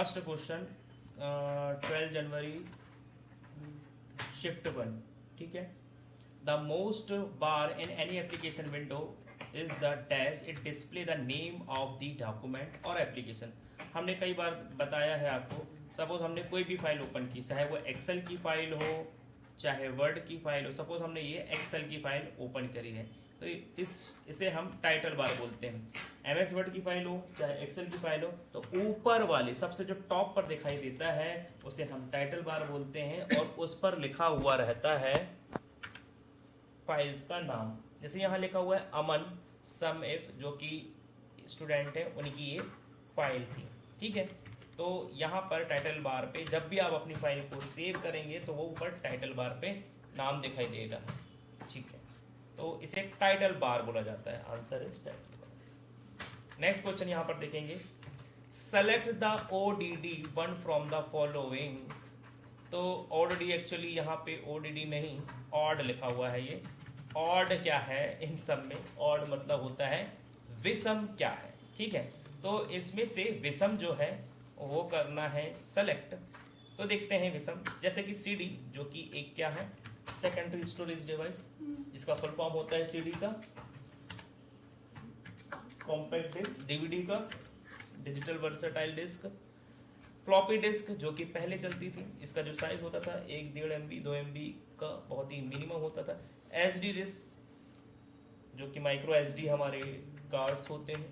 First question 12 जनवरी shift 1, ठीक है। The most bar in any application window is the dash it display the name of the document और application. हमने कई बार बताया है आपको, सपोज हमने कोई भी फाइल ओपन की, चाहे वो एक्सेल की फाइल हो चाहे वर्ड की फाइल हो। सपोज हमने ये एक्सेल की फाइल ओपन करी है तो इसे हम टाइटल बार बोलते हैं। एमएस वर्ड की फाइल हो चाहे एक्सेल की फाइल हो तो ऊपर वाले सबसे जो टॉप पर दिखाई देता है उसे हम टाइटल बार बोलते हैं और उस पर लिखा हुआ रहता है फाइल्स का नाम। जैसे यहाँ लिखा हुआ है अमन सम इफ, जो कि स्टूडेंट है उनकी ये फाइल थी, ठीक है। तो यहाँ पर टाइटल बार पे जब भी आप अपनी फाइल को सेव करेंगे तो वो ऊपर टाइटल बार पे नाम दिखाई देगा, ठीक है। तो इसे टाइटल बार बोला जाता है। Answer is title bar. Next question यहाँ पर देखेंगे, select the ODD one from the following. तो ओडीडी एक्चुअली यहाँ पे ओडीडी नहीं ऑड लिखा हुआ है। ये ऑड क्या है इन सब में? ऑड मतलब होता है विषम क्या है, ठीक है। तो इसमें से विषम जो है वो करना है सेलेक्ट। तो देखते हैं विषम, जैसे कि सीडी जो कि एक क्या है सेकेंडरी स्टोरेज डिवाइस, जिसका फुल फॉर्म होता है सीडी का कॉम्पैक्ट डिस्क, डीवीडी का digital versatile disc, floppy disk जो कि पहले चलती थी, इसका जो साइज होता था 1.5 MB 2 MB का बहुत ही मिनिमम होता था। एचडी डिस्क जो कि माइक्रो एचडी हमारे कार्ड्स होते हैं।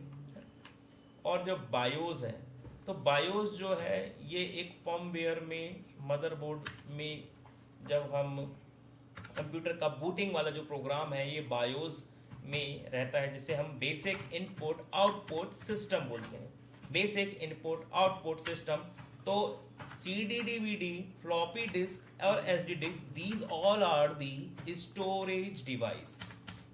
और जो बायोस है, तो बायोस जो है ये एक फर्मवेयर में मदरबोर्ड में जब हम कंप्यूटर का बूटिंग वाला जो प्रोग्राम है ये बायोस में रहता है, जिसे हम बेसिक इनपुट आउटपुट सिस्टम बोलते हैं। Basic input output system. तो सीडी डीवीडी फ्लॉपी डिस्क और SD disk these all are the storage device.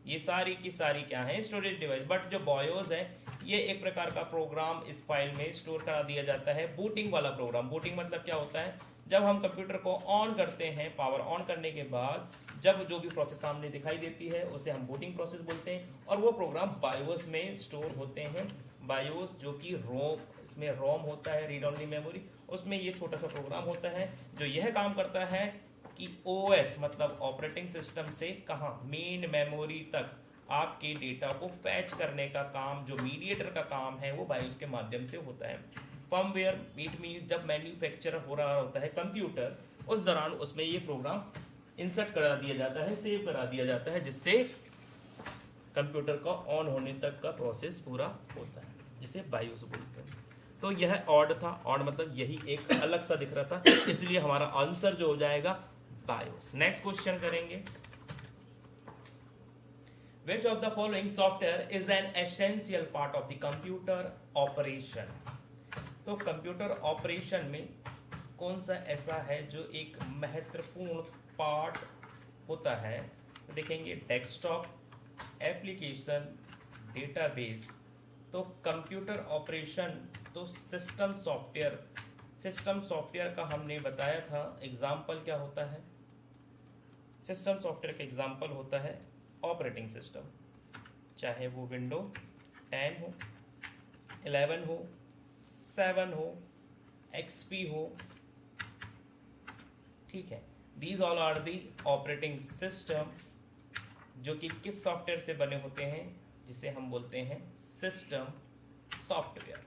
ये सारी की सारी क्या है स्टोरेज डिवाइस। बट जो बायोस है ये एक प्रकार का प्रोग्राम इस फाइल में स्टोर करा दिया जाता है, बूटिंग वाला प्रोग्राम। बूटिंग मतलब क्या होता है, जब हम कंप्यूटर को ऑन करते हैं, पावर ऑन करने के बाद जब जो भी प्रोसेस सामने दिखाई देती है उसे हम बूटिंग प्रोसेस बोलते हैं और वो प्रोग्राम बायोस में स्टोर होते हैं। बायोस जो कि रोम, इसमें रोम होता है रीड ओनली मेमोरी, उसमें ये छोटा सा प्रोग्राम होता है जो यह काम करता है कि ओएस मतलब ऑपरेटिंग सिस्टम से कहाँ मेन मेमोरी तक आपके डेटा को फैच करने का काम, जो मीडिएटर का काम है वो बायोस के माध्यम से होता है। फर्मवेयर इट मींस जब मैन्युफैक्चर हो रहा होता है कंप्यूटर, उस दौरान उसमें ये प्रोग्राम इंसर्ट करा दिया जाता है, सेव करा दिया जाता है, जिससे कंप्यूटर का ऑन होने तक का प्रोसेस पूरा होता है, जिसे बायोस बोलते हैं। तो यह ऑड था, ऑड मतलब यही एक अलग सा दिख रहा था, इसलिए हमारा आंसर जो हो जाएगा बायोस। नेक्स्ट क्वेश्चन करेंगे, Which of the following software is an essential part of the computer operation? तो कंप्यूटर ऑपरेशन में कौन सा ऐसा है जो एक महत्वपूर्ण पार्ट होता है? तो देखेंगे डेस्कटॉप, एप्लीकेशन, डेटाबेस। तो कंप्यूटर ऑपरेशन तो सिस्टम सॉफ्टवेयर, सिस्टम सॉफ्टवेयर का हमने बताया था एग्जाम्पल क्या होता है। सिस्टम सॉफ्टवेयर का एग्जाम्पल होता है ऑपरेटिंग सिस्टम, चाहे वो विंडो 10 हो, 11 हो, 7 हो, XP हो, ठीक है। These all are the operating system जो कि किस सॉफ्टवेयर से बने होते हैं, जिसे हम बोलते हैं सिस्टम सॉफ्टवेयर।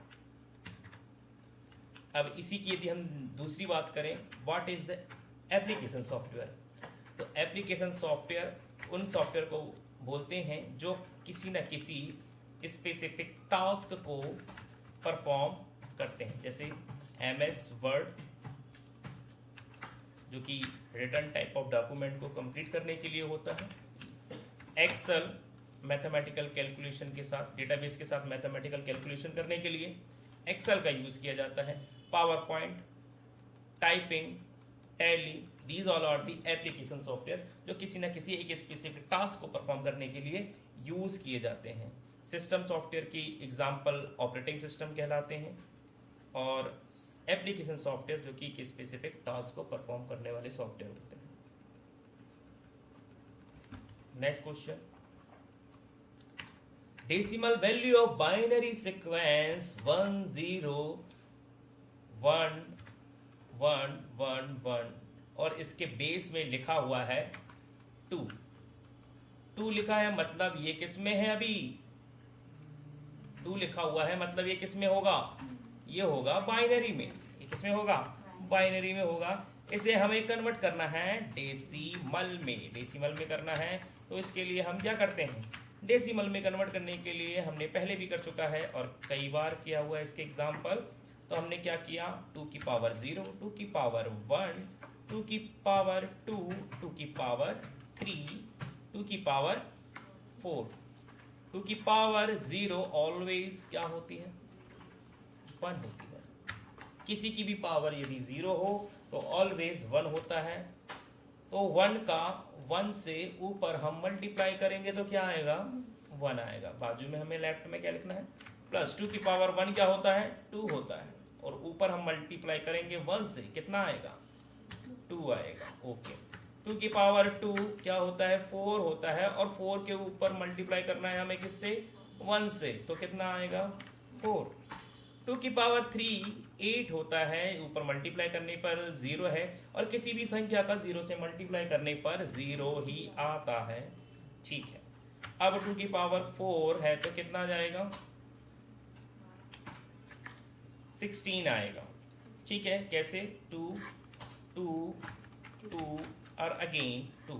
अब इसी की यदि हम दूसरी बात करें, what is the application software? तो एप्लीकेशन सॉफ्टवेयर उन सॉफ्टवेयर को बोलते हैं जो किसी न किसी स्पेसिफिक टास्क को परफॉर्म करते हैं। जैसे MS वर्ड जो कि रिटर्न टाइप ऑफ डॉक्यूमेंट को कंप्लीट करने के लिए होता है, एक्सेल मैथमेटिकल कैलकुलेशन के साथ, डेटाबेस के साथ मैथमेटिकल कैलकुलेशन करने के लिए एक्सेल का यूज किया जाता है, power point, typing, Tally, these all are the application software जो किसी न किसी एक स्पेसिफिक टास्क को परफॉर्म करने के लिए यूज किए जाते हैं। सिस्टम सॉफ्टवेयर की एग्जांपल ऑपरेटिंग सिस्टम कहलाते हैं और एप्लीकेशन सॉफ्टवेयर जो कि एक स्पेसिफिक टास्क को परफॉर्म करने वाले सॉफ्टवेयर होते हैं। Next question, decimal value of binary sequence 10 1 1 1 1 और इसके बेस में लिखा हुआ है 2 2 लिखा है, मतलब ये किस में है? अभी 2 लिखा हुआ है, मतलब ये किस में होगा? ये होगा बाइनरी में। ये किस में होगा? बाइनरी में होगा। इसे हमें कन्वर्ट करना है डेसिमल में, डेसिमल में करना है। तो इसके लिए हम क्या करते हैं? डेसिमल में कन्वर्ट करने के लिए हमने पहले भी कर चुका है और कई बार किया हुआ है इसके एग्जाम्पल। तो हमने क्या किया? 2 की पावर 0, 2 की पावर 1, 2 की पावर 2, 2 की पावर 3, 2 की पावर 4। 2 की पावर 0 ऑलवेज क्या होती है? 1 होती है। किसी की भी पावर यदि 0 हो तो ऑलवेज 1 होता है। तो 1 का 1 से ऊपर हम मल्टीप्लाई करेंगे तो क्या आएगा? 1 आएगा। बाजू में हमें लेफ्ट में क्या लिखना है? प्लस 2 की पावर 1 क्या होता है? 2 होता है। और ऊपर हम मल्टीप्लाई करेंगे 1 से, कितना आएगा? 2 आएगा। ओके। 2 की पावर 2 क्या होता है? 4 होता है। और 4 के ऊपर मल्टीप्लाई करना है हमें किससे? 1 से। तो कितना आएगा? 4। 2 की पावर 3 8 होता है, ऊपर मल्टीप्लाई करने पर 0 है। और किसी भी संख्या का 0 से मल्टीप्लाई करने पर 0 ही आता है। ठीक है। अब 2 की पावर 4 है तो कितना जाएगा? 16 आएगा। ठीक है। कैसे? 2 2 2 और अगेन 2,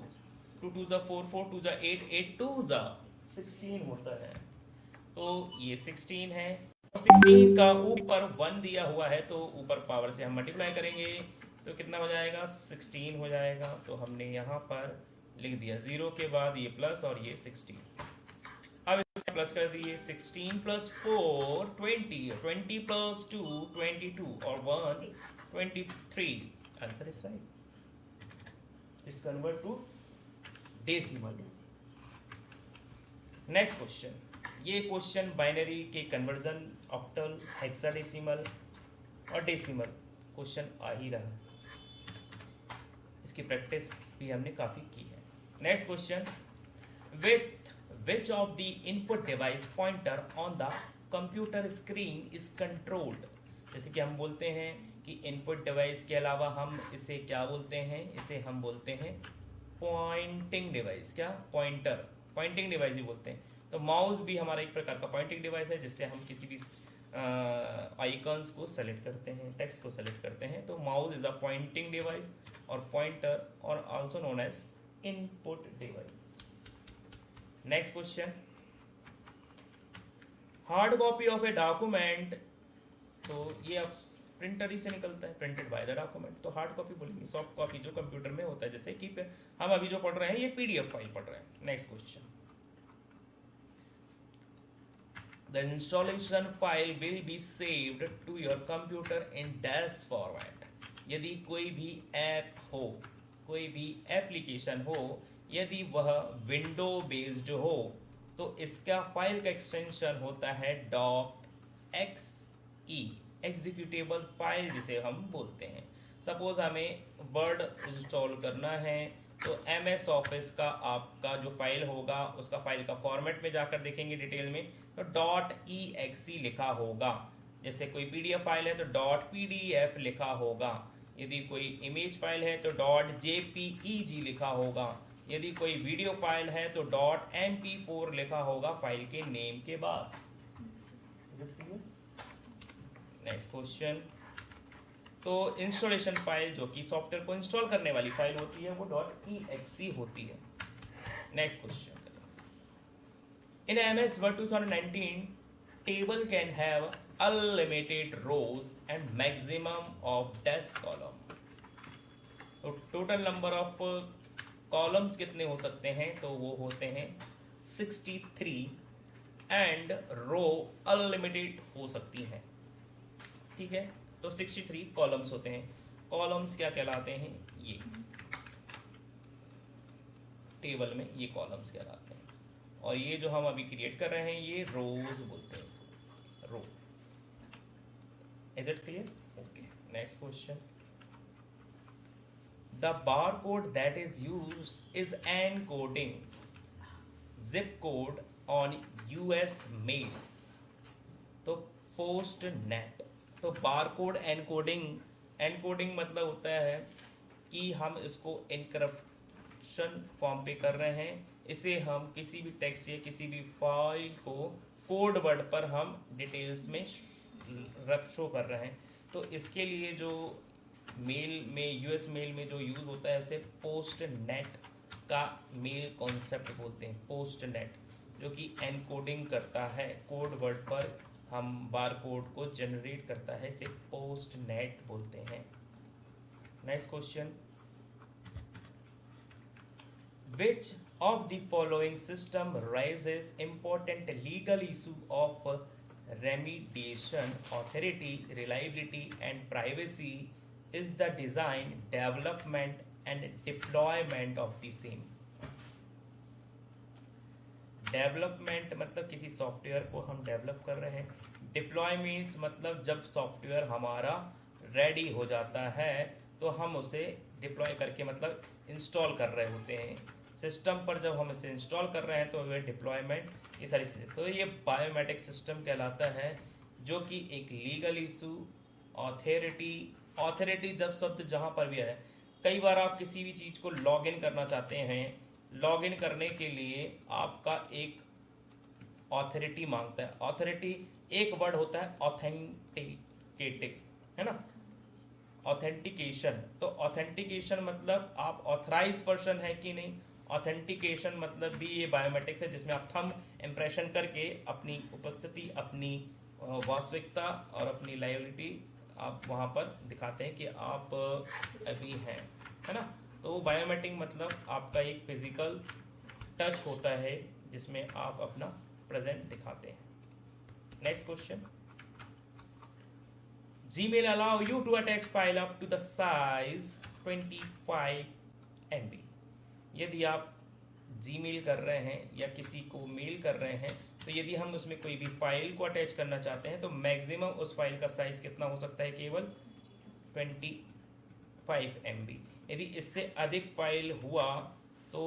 2 2 4, 4 2 8, 8 2 16 होता है। तो ये 16 है। 16 का ऊपर 1 दिया हुआ है तो ऊपर पावर से हम मल्टीप्लाई करेंगे तो कितना हो जाएगा? 16 हो जाएगा। तो हमने यहाँ पर लिख दिया 0 के बाद ये प्लस और ये 16। अब इसमें प्लस कर दिए। 16 प्लस 4 20, 20 प्लस 2 22 और 1 23। Answer is right. It's convert to decimal. Next question. ये क्वेश्चन बाइनरी के कन्वर्जन, ऑक्टल, हेक्साडेसिमल और डेसिमल क्वेश्चन आ ही रहा। इसकी प्रैक्टिस भी हमने काफी की है। Next question. With which of the input device pointer on the computer screen is controlled. जैसे कि हम बोलते हैं कि इनपुट डिवाइस के अलावा हम इसे क्या बोलते हैं? इसे हम बोलते हैं पॉइंटिंग डिवाइस। क्या? पॉइंटर, पॉइंटिंग डिवाइस ही बोलते हैं। तो माउस भी हमारा एक प्रकार का पॉइंटिंग डिवाइस है जिससे हम किसी भी आइकन्स को सेलेक्ट करते हैं, टेक्स्ट को सेलेक्ट करते हैं। तो mouse is a pointing device और पॉइंटर और also known as input device. Next question. Hard copy of a document, तो ये अब प्रिंटर ही से निकलता है, प्रिंटेड बाय द डॉक्यूमेंट। तो हार्ड कॉपी बोलेंगे। सॉफ्ट कॉपी जो कंप्यूटर में होता है, जैसे कि हम अभी जो पढ़ रहे हैं ये पीडीएफ फाइल पढ़ रहे हैं। Next question. The installation file will be saved to your computer in dash format। यदि कोई भी ऐप हो, कोई भी एप्लीकेशन हो, यदि वह विंडो बेस्ड हो तो इसका फाइल का एक्सटेंशन होता है .exe, एग्जीक्यूटेबल फाइल जिसे हम बोलते हैं। सपोज हमें वर्ड इंस्टॉल करना है तो MS ऑफिस का आपका जो फाइल होगा उसका फाइल का फॉर्मेट में जाकर देखेंगे डिटेल में तो .exe लिखा होगा। जैसे कोई PDF फाइल है तो .pdf लिखा होगा। यदि कोई इमेज फाइल है तो .jpeg लिखा होगा। यदि कोई वीडियो फाइल है तो .mp4 लिखा होगा फाइल के नेम के बाद। Next question. तो इंस्टॉलेशन फाइल जो कि सॉफ्टवेयर को इंस्टॉल करने वाली फाइल होती है वो .exe होती है। Next question. In MS Word 2019 table can have unlimited rows and maximum of dash column। तो टोटल नंबर ऑफ कॉलम्स कितने हो सकते हैं? तो वो होते हैं 63 एंड रो अनलिमिटेड हो सकती हैं। ठीक है। तो 63 कॉलम्स होते हैं। कॉलम्स क्या कहलाते हैं? ये टेबल में ये कॉलम्स कहलाते हैं। और ये जो हम अभी क्रिएट कर रहे हैं ये रोज बोलते हैं इसको, row. Is it clear? Okay. Next question. The barcode that is used is encoding zip code on US mail. तो पोस्ट नेट तो बारकोड एनकोडिंग, एनकोडिंग मतलब होता है कि हम इसको इनक्रप्शन फॉर्म पे कर रहे हैं, इसे हम किसी भी टेक्स्ट या किसी भी फाइल को कोड वर्ड पर हम डिटेल्स में रख शो कर रहे हैं। तो इसके लिए जो मेल में, यूएस मेल में जो यूज होता है उसे पोस्ट नेट का मेल कॉन्सेप्ट बोलते हैं, पोस्ट नेट, जो कि एनकोडिंग करता है कोड वर्ड पर, हम बार कोड को जनरेट करता है, इसे पोस्ट नेट बोलते हैं। Next question, which of the following system raises important legal issue of remediation, authority, reliability and privacy is the design, development and deployment of the same? Development मतलब किसी software को हम develop कर रहे हैं, deploy means मतलब जब software हमारा रेडी हो जाता है तो हम उसे डिप्लॉय करके मतलब इंस्टॉल कर रहे होते हैं सिस्टम पर, जब हम इसे इंस्टॉल कर रहे हैं तो वह डिप्लॉयमेंट, ये सारी चीज़ें। तो ये बायोमेट्रिक सिस्टम कहलाता है, जो कि एक लीगल इशू, ऑथोरिटी, ऑथोरिटी जब शब्द जहाँ पर भी है, कई बार आप किसी भी चीज़ को लॉग इन करना चाहते हैं, लॉग इन करने के लिए आपका एक ऑथोरिटी मांगता है। ऑथोरिटी एक वर्ड होता है ऑथेंटिकेटिंग, है ना, ऑथेंटिकेशन। तो ऑथेंटिकेशन मतलब आप ऑथराइज पर्सन है कि नहीं, ऑथेंटिकेशन मतलब भी ये बायोमेट्रिक्स है, जिसमें आप थंब इम्प्रेशन करके अपनी उपस्थिति, अपनी वास्तविकता और अपनी लायबिलिटी आप वहां पर दिखाते हैं कि आप अभी हैं, है ना। तो बायोमेट्रिक मतलब आपका एक फिजिकल टच होता है जिसमें आप अपना प्रेजेंट दिखाते हैं। Next question, Gmail allow you to attach file up to the size 25 MB। यदि आप Gmail कर रहे हैं या किसी को मेल कर रहे हैं, तो यदि हम उसमें कोई भी फाइल को अटैच करना चाहते हैं तो मैक्सिमम उस फाइल का साइज कितना हो सकता है, केवल 25 MB। यदि इससे अधिक फाइल हुआ तो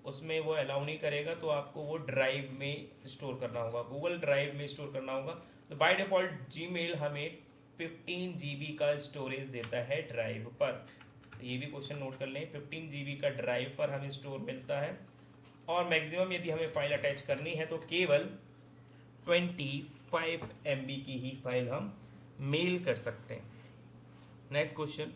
उसमें वो अलाउ नहीं करेगा, तो आपको वो ड्राइव में स्टोर करना होगा, गूगल ड्राइव में स्टोर करना होगा। तो बाय डिफॉल्ट जीमेल हमें 15 GB का स्टोरेज देता है ड्राइव पर। तो ये भी क्वेश्चन नोट कर लें, 15 GB का ड्राइव पर हमें स्टोर मिलता है, और मैक्सिमम यदि हमें फाइल अटैच करनी है तो केवल 25 MB की ही फाइल हम मेल कर सकते हैं। Next question,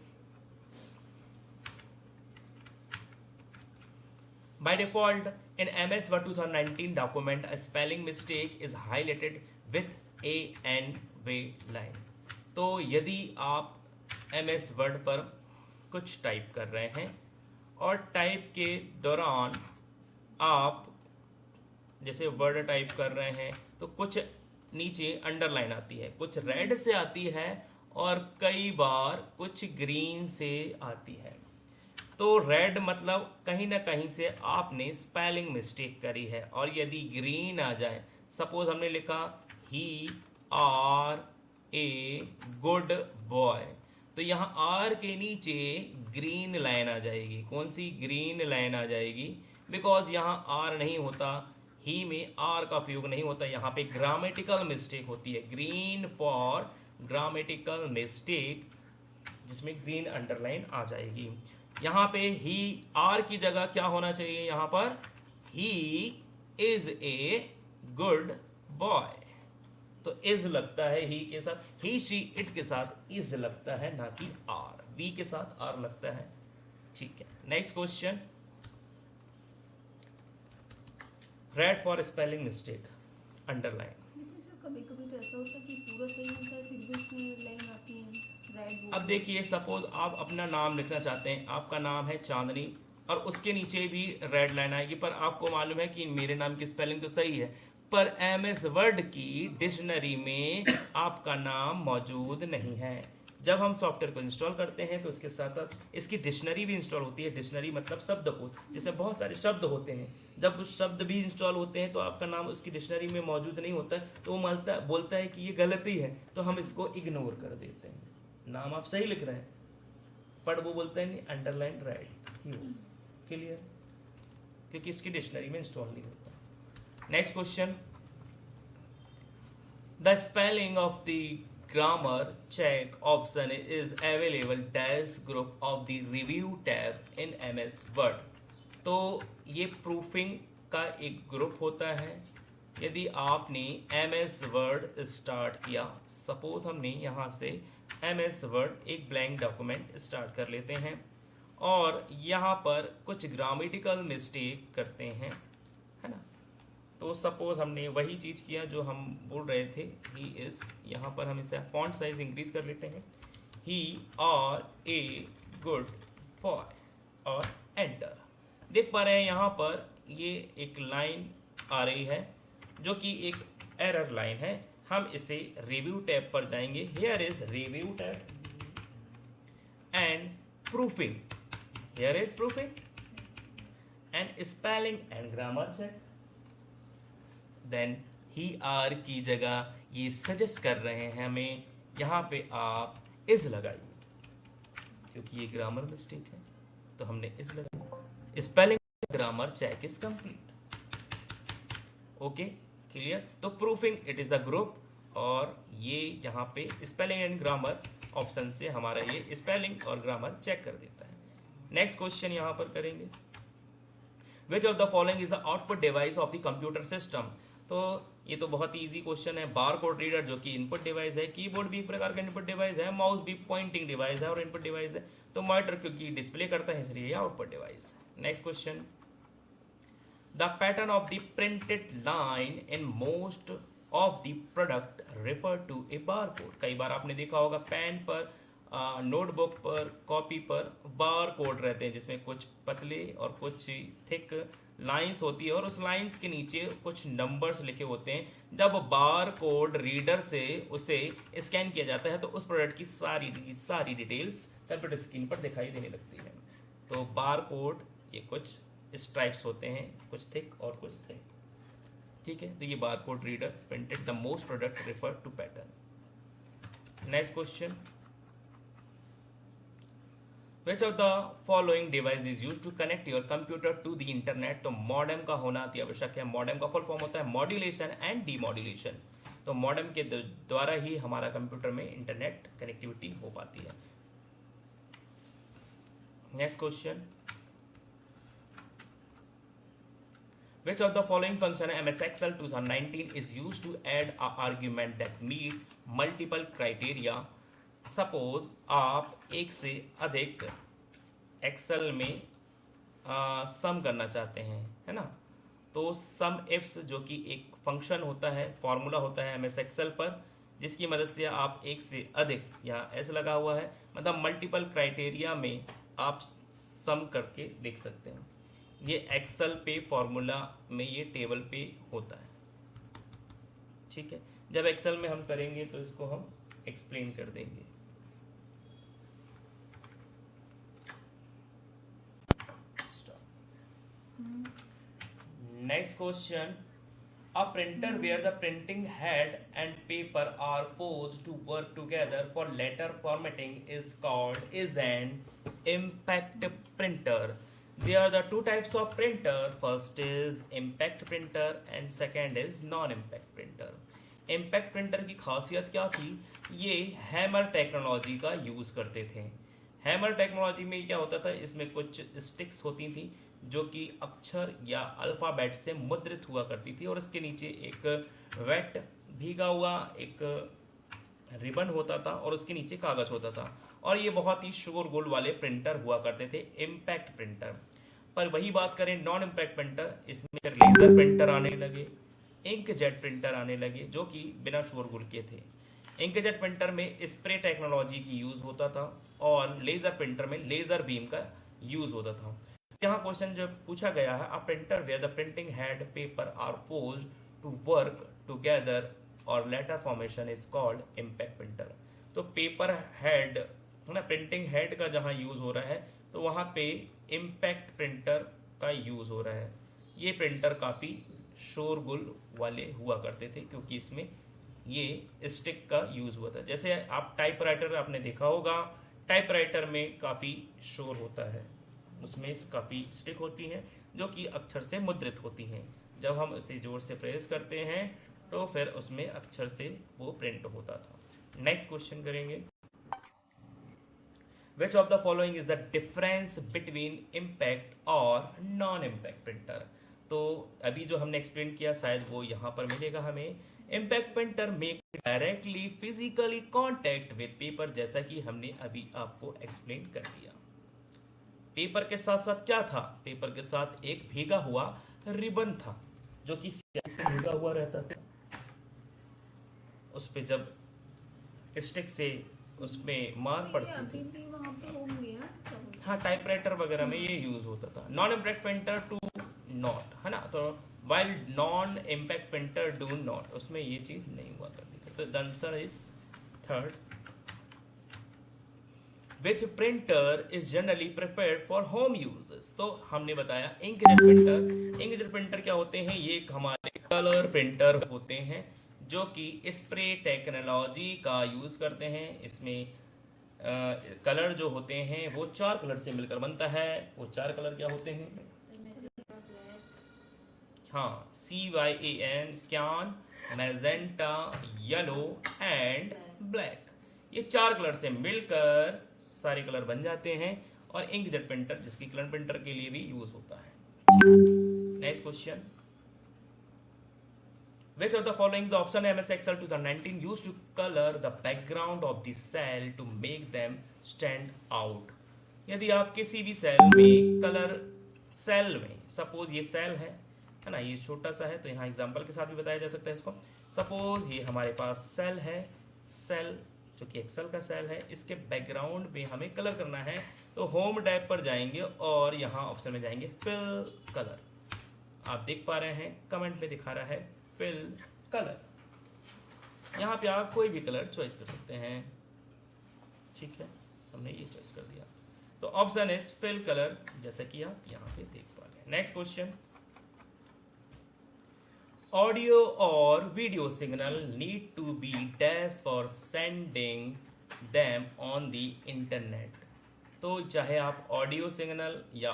by default in MS Word 2019 document a spelling mistake is highlighted with a and way line। तो यदि आप MS Word पर कुछ टाइप कर रहे हैं और टाइप के दौरान आप जैसे वर्ड टाइप कर रहे हैं तो कुछ नीचे अंडरलाइन आती है, कुछ रेड से आती है और कई बार कुछ ग्रीन से आती है। तो रेड मतलब कहीं ना कहीं से आपने स्पेलिंग मिस्टेक करी है, और यदि ग्रीन आ जाए, सपोज हमने लिखा ही आर ए गुड बॉय, तो यहाँ आर के नीचे ग्रीन लाइन आ जाएगी। कौन सी ग्रीन लाइन आ जाएगी? बिकॉज यहाँ आर नहीं होता, ही में आर का उपयोग नहीं होता, यहाँ पे ग्रामेटिकल मिस्टेक होती है, ग्रीन फॉर ग्रामेटिकल मिस्टेक, जिसमें ग्रीन अंडरलाइन आ जाएगी। यहाँ पे ही आर की जगह क्या होना चाहिए, यहाँ पर he is a good boy. तो इज लगता है ही के साथ, ही शी इट के साथ इज लगता है, ना कि आर, वी के साथ आर लगता है। ठीक है, next question, red for spelling mistake, underline. कभी कभी तो ऐसा होता है कि पूरा सही होता है फिर भी इसमें लाइन आती है रेड। अब देखिए, सपोज आप अपना नाम लिखना चाहते हैं, आपका नाम है चांदनी और उसके नीचे भी रेड लाइन आएगी, पर आपको मालूम है कि मेरे नाम की स्पेलिंग तो सही है, पर MS वर्ड की डिक्शनरी में आपका नाम मौजूद नहीं है। जब हम सॉफ्टवेयर को इंस्टॉल करते हैं तो इसके साथ साथ इसकी डिक्शनरी भी इंस्टॉल होती है। डिक्शनरी मतलब शब्दकोश, जिसमें बहुत सारे शब्द होते हैं। जब उस शब्द भी इंस्टॉल होते हैं तो आपका नाम उसकी डिक्शनरी में मौजूद नहीं होता है, तो वो बोलता है कि ये गलती है, तो हम इसको इग्नोर कर देते हैं। नाम आप सही लिख रहे हैं पर वो बोलता है नहीं, अंडरलाइन राइट, क्लियर, क्योंकि इसकी डिक्शनरी में इंस्टॉल नहीं होता। Next question, the spelling of the grammar check option is available dash group of the review tab in MS Word। तो ये प्रूफिंग का एक ग्रुप होता है। यदि आपने MS Word स्टार्ट किया, सपोज हमने यहाँ से MS Word एक ब्लैंक डॉक्यूमेंट स्टार्ट कर लेते हैं और यहाँ पर कुछ ग्रामेटिकल मिस्टेक करते हैं, है ना। तो सपोज हमने वही चीज किया जो हम बोल रहे थे, ही इज, यहाँ पर हम इसे फॉन्ट साइज इंक्रीज कर लेते हैं, ही आर ए गुड बॉय और एंटर। देख पा रहे हैं यहाँ पर ये एक लाइन आ रही है जो कि एक एरर लाइन है। हम इसे रिव्यू टैब पर जाएंगे, here is review tab and proofing, here is proofing and spelling and grammar check. Then ही आर की जगह ये सजेस्ट कर रहे हैं हमें यहाँ पे आप इज लगाइए, क्योंकि ये ग्रामर मिस्टेक है तो हमने इज लगाई। Spelling grammar check is complete. Okay, clear. तो proofing it is a group और ये यहाँ पे स्पेलिंग एंड ग्रामर ऑप्शन से हमारा ये स्पेलिंग और ग्रामर चेक कर देता है। नेक्स्ट क्वेश्चन यहाँ पर करेंगे, विच of the following is the output device of the computer system. तो ये तो बहुत ही इजी क्वेश्चन है। बार कोड रीडर जो कि इनपुट डिवाइस है, कीबोर्ड भी एक प्रकार का इनपुट डिवाइस है, माउस भी पॉइंटिंग डिवाइस है और इनपुट डिवाइस है, तो मॉनिटर क्योंकि डिस्प्ले करता है इसलिए output device. Next question, the pattern of the printed line in most of the product refer to a bar code. कई बार आपने देखा होगा पेन पर, नोटबुक पर, कॉपी पर बार कोड रहते हैं जिसमें कुछ पतले और कुछ थिक लाइंस होती है और उस लाइंस के नीचे कुछ नंबर्स लिखे होते हैं। जब बार कोड रीडर से उसे स्कैन किया जाता है तो उस प्रोडक्ट की सारी डिटेल्स कंप्यूटर स्क्रीन पर दिखाई देने लगती है। तो बार कोड ये कुछ स्ट्राइप्स होते हैं, कुछ थिक और कुछ थिन, ठीक है। तो ये bar code reader printed the most product refer to pattern. Next question, Which of the following device is used to connect your computer to the internet। तो मॉडेम का होना अति आवश्यक है। मॉडेम का फुल फॉर्म होता है मॉड्यूलेशन एंड डीमॉड्यूलेशन। तो मॉडेम के द्वारा ही हमारा कंप्यूटर में इंटरनेट कनेक्टिविटी हो पाती है। Next question, Which of the following function MS Excel 2019 is used to add a argument that meet multiple criteria। Suppose आप एक से अधिक एक्सेल में सम करना चाहते हैं, है ना। तो सम इफ्स जो कि एक फंक्शन होता है, फॉर्मूला होता है MS एक्सेल पर, जिसकी मदद से आप एक से अधिक, यहाँ एस लगा हुआ है, मतलब मल्टीपल क्राइटेरिया में आप सम करके देख सकते हैं। ये एक्सेल पे फॉर्मूला में ये टेबल पे होता है, ठीक है। जब एक्सेल में हम करेंगे तो इसको हम एक्सप्लेन कर देंगे। Next question, a printer where the printing head and paper are forced to work together for letter formatting is an impact printer। There are the two types of printer, first is impact printer and second is non-impact printer। impact printer की खासियत क्या थी, ये hammer technology का use करते थे। Hammer technology में क्या होता था, इसमें कुछ स्टिक्स होती थी जो कि अक्षर या अल्फाबेट से मुद्रित हुआ करती थी और इसके नीचे एक वेट भीगा हुआ एक रिबन होता था और उसके नीचे कागज होता था और ये बहुत ही शोरगुल वाले प्रिंटर हुआ करते थे, इम्पैक्ट प्रिंटर। पर वही बात करें नॉन इम्पैक्ट प्रिंटर, इसमें लेजर प्रिंटर आने लगे, इंकजेट प्रिंटर आने लगे जो कि बिना शोरगुल के थे। इंकजेट प्रिंटर में स्प्रे टेक्नोलॉजी की यूज होता था और लेजर प्रिंटर में लेजर बीम का यूज होता था। यहाँ क्वेश्चन जो पूछा गया है, a printer where the printing head paper are forced to work together और letter formation is called impact printer. तो पेपर हेड है ना, प्रिंटिंग हेड का जहाँ यूज हो रहा है तो वहाँ पे इम्पैक्ट प्रिंटर का यूज हो रहा है। ये प्रिंटर काफी शोरगुल वाले हुआ करते थे क्योंकि इसमें ये स्टिक का यूज हुआ था। जैसे आप टाइपराइटर आपने देखा होगा, टाइपराइटर में काफी शोर होता है, उसमें काफी स्टिक होती हैं जो कि अक्षर से मुद्रित होती हैं। जब हम इसे जोर से प्रेस करते हैं तो फिर उसमें अक्षर से वो प्रिंट होता था। नेक्स्ट क्वेश्चन करेंगे, Which of the following is the difference between impact और नॉन इम्पैक्ट प्रिंटर? तो अभी जो हमने एक्सप्लेन किया शायद वो यहाँ पर मिलेगा हमें। Impact printer make directly physically contact with paper, जैसा कि हमने अभी आपको एक्सप्लेन कर दिया। पेपर के साथ साथ क्या था? पेपर के साथ एक भीगा हुआ रिबन था जो कि स्याही से भीगा हुआ रहता था। उस पे जब स्टिक से उसमें मार पड़ती अभी थी। भी वहाँ पे होंगे ना तब। हाँ, टाइपराइटर वगैरह में ये यूज होता था। Non impact printer to not, है ना, तो while non impact printer do not, उसमें ये चीज नहीं हुआ करती थी। तो the answer is third. Which printer is generally prepared for home uses? तो हमने बताया इंकजेट प्रिंटर। इंकजेट प्रिंटर क्या होते हैं? ये हमारे कलर प्रिंटर होते हैं जो कि स्प्रे टेक्नोलॉजी का यूज करते हैं। इसमें कलर जो होते हैं वो 4 कलर से मिलकर बनता है। वो 4 कलर क्या होते हैं? हाँ, CYAN, can, magenta, yellow and black. ये 4 कलर से मिलकर सारे कलर बन जाते हैं और इंकजेट प्रिंटर जिसकी कलर प्रिंटर के लिए भी यूज होता है। Next question, Which of the following is the option MS Excel 2019 used to color the background of the cell to make them stand out? यदि आप किसी भी सेल में कलर, सेल में सपोज ये सेल है ना, ये छोटा सा है, तो यहाँ एग्जांपल के साथ भी बताया जा सकता है इसको। सपोज ये हमारे पास सेल है, सेल जो कि एक्सेल का सेल है, इसके बैकग्राउंड में हमें कलर करना है, तो होम टैब पर जाएंगे और यहाँ ऑप्शन में जाएंगे फिल कलर। आप देख पा रहे हैं कमेंट में दिखा रहा है फिल कलर। यहाँ पे आप कोई भी कलर चॉइस कर सकते हैं, ठीक है, हमने ये चॉइस कर दिया। तो ऑप्शन इज फिल कलर, जैसा कि आप यहाँ पे देख पा रहे हैं। नेक्स्ट क्वेश्चन, ऑडियो और video signal need to be dash for sending them on the internet. तो चाहे आप ऑडियो सिग्नल या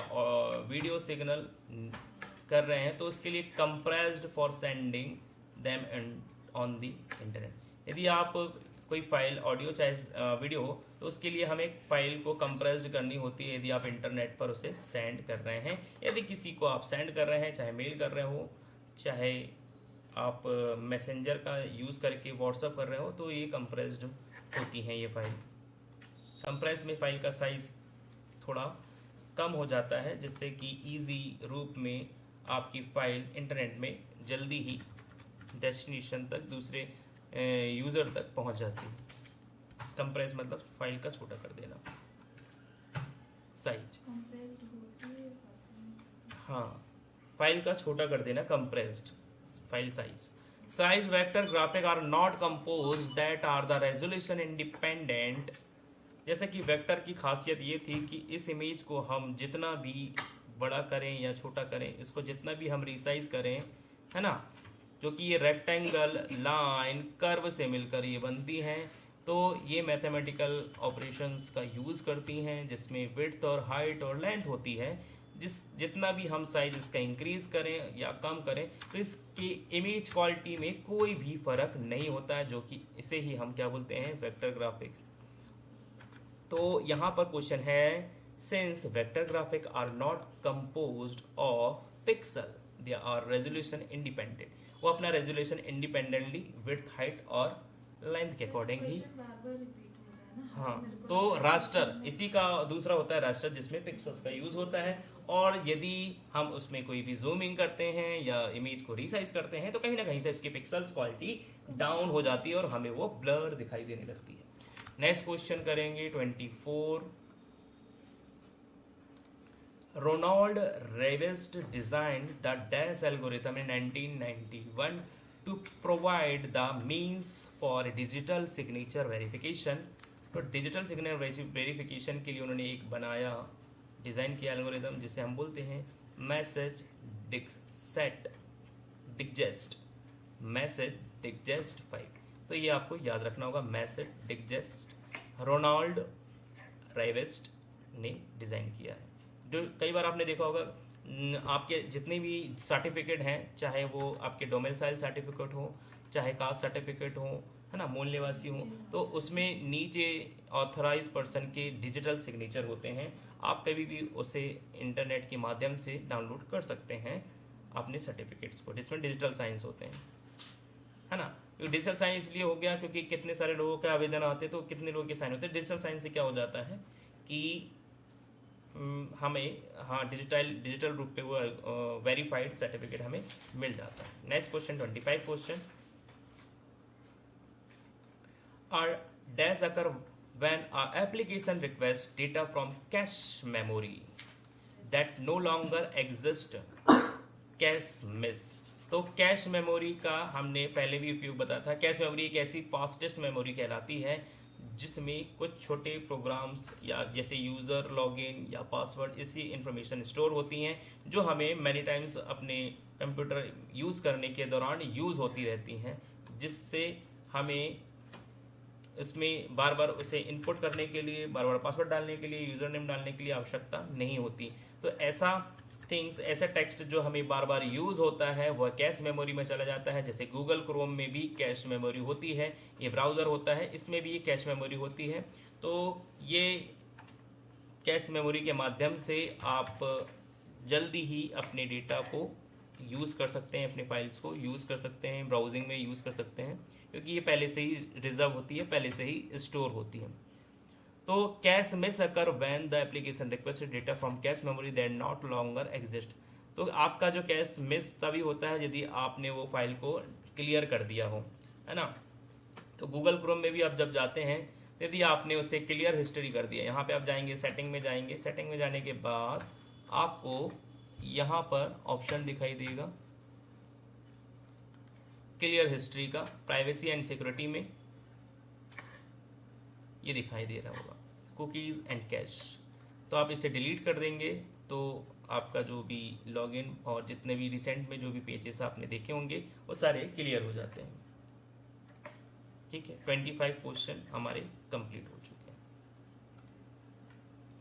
वीडियो सिग्नल कर रहे हैं तो उसके लिए compressed for sending them on the internet. यदि आप कोई फाइल ऑडियो चाहे वीडियो हो तो उसके लिए हमें फाइल को कंप्रेस्ड करनी होती है यदि आप इंटरनेट पर उसे सेंड कर रहे हैं। यदि किसी को आप सेंड कर रहे हैं, चाहे मेल कर रहे हो, चाहे आप मैसेंजर का यूज़ करके व्हाट्सअप कर रहे हो, तो ये कंप्रेस्ड होती हैं ये फाइल। कंप्रेस में फाइल का साइज थोड़ा कम हो जाता है जिससे कि इजी रूप में आपकी फाइल इंटरनेट में जल्दी ही डेस्टिनेशन तक, दूसरे यूज़र तक पहुंच जाती है। कंप्रेस मतलब फाइल का छोटा कर देना, साइज। हाँ, फाइल का छोटा कर देना, compressed file size. Size vector graphic are not compose that are the resolution independent. जैसे कि वेक्टर की खासियत ये थी कि इस इमेज को हम जितना भी बड़ा करें या छोटा करें, इसको जितना भी हम रिसाइज करें, है ना, जो कि ये रेक्टेंगल, लाइन, कर्व से मिलकर ये बनती हैं, तो ये मैथमेटिकल ऑपरेशंस का यूज़ करती हैं जिसमें विड्थ और हाइट और लेंथ होती है। जितना भी हम साइज इसका इंक्रीज करें या कम करें तो इसकी इमेज क्वालिटी में कोई भी फर्क नहीं होता है, जो कि इसे ही हम क्या बोलते हैं, वेक्टर ग्राफिक्स। तो यहाँ पर क्वेश्चन है, since vector graphic are not composed of pixel, they are resolution independent. वो अपना रेजोल्यूशन इंडिपेंडेंटली विड्थ, हाइट और लेंथ के अकॉर्डिंग ही। हाँ, तो रास्टर इसी का दूसरा होता है रास्टर, जिसमें पिक्सल्स का यूज होता है। और यदि हम उसमें कोई भी जूमिंग करते हैं या इमेज को रिसाइज करते हैं तो कहीं ना कहीं से उसकी पिक्सल्स क्वालिटी डाउन हो जाती है और हमें वो ब्लर दिखाई देने लगती है। नेक्स्ट क्वेश्चन करेंगे 24। Ronald Rivest design the dash algorithm in 1991 to provide the means for digital signature verification. तो डिजिटल सिग्नेचर वेरिफिकेशन के लिए उन्होंने एक बनाया, डिजाइन किया एल्गोरिथम, जिसे हम बोलते हैं मैसेज डिक्जेस्ट, मैसेज डिक्जेस्ट 5। तो ये आपको याद रखना होगा, मैसेज डिक्जेस्ट रोनाल्ड रेवेस्ट ने डिजाइन किया है। जो कई बार आपने देखा होगा, आपके जितने भी सर्टिफिकेट हैं, चाहे वो आपके डोमिसाइल सर्टिफिकेट हो, चाहे कास्ट सर्टिफिकेट हो, है ना, मूल निवासी हो, तो उसमें नीचे ऑथराइज पर्सन के डिजिटल सिग्नेचर होते हैं। आप कभी भी उसे इंटरनेट के माध्यम से डाउनलोड कर सकते हैं अपने सर्टिफिकेट्स को, जिसमें डिजिटल साइंस होते हैं, है ना। तो डिजिटल साइन इसलिए हो गया क्योंकि कितने सारे लोगों के आवेदन आते हैं, तो कितने लोगों के साइन होते हैं। डिजिटल साइन से क्या हो जाता है कि हमें, हाँ, डिजिटल रूप पे वो वेरीफाइड सर्टिफिकेट हमें मिल जाता है। Next question 25 question, are dash occur when a application request data from cache memory that no longer exist, cache miss. तो कैश मेमोरी का हमने पहले भी उपयोग बताया था। कैश मेमोरी एक ऐसी फास्टेस्ट मेमोरी कहलाती है जिसमें कुछ छोटे प्रोग्राम्स या जैसे यूज़र लॉगिन या पासवर्ड, इसी इंफॉर्मेशन स्टोर होती हैं जो हमें मैनी टाइम्स अपने कंप्यूटर यूज़ करने के दौरान यूज़ होती रहती हैं, जिससे हमें इसमें बार बार उसे इनपुट करने के लिए, बार बार पासवर्ड डालने के लिए, यूज़र नेम डालने के लिए आवश्यकता नहीं होती। तो ऐसा ऐसा टेक्स्ट जो हमें बार बार यूज़ होता है वह कैश मेमोरी में चला जाता है। जैसे गूगल क्रोम में भी कैश मेमोरी होती है, ये ब्राउज़र होता है, इसमें भी ये कैश मेमोरी होती है। तो ये कैश मेमोरी के माध्यम से आप जल्दी ही अपने डेटा को यूज़ कर सकते हैं, अपने फाइल्स को यूज़ कर सकते हैं, ब्राउजिंग में यूज़ कर सकते हैं, क्योंकि ये पहले से ही रिजर्व होती है, पहले से ही स्टोर होती है। तो cache miss occur when the application requested data from cache memory that not longer exist. तो आपका जो कैश मिस तभी होता है यदि आपने वो फाइल को क्लियर कर दिया हो, है ना। तो गूगल क्रोम में भी आप जब जाते हैं, यदि आपने उसे क्लियर हिस्ट्री कर दिया, यहाँ पे आप जाएंगे, सेटिंग में जाएंगे, सेटिंग में जाने के बाद आपको यहाँ पर ऑप्शन दिखाई देगा क्लियर हिस्ट्री का, प्राइवेसी एंड सिक्योरिटी में ये दिखाई दे रहा होगा, कुकीज़ एंड कैश। तो आप इसे डिलीट कर देंगे तो आपका जो भी लॉगिन और जितने भी रिसेंट में जो भी पेजेस आपने देखे होंगे वो सारे क्लियर हो जाते हैं। ठीक है, 25 क्वेश्चन हमारे कंप्लीट हो चुके हैं।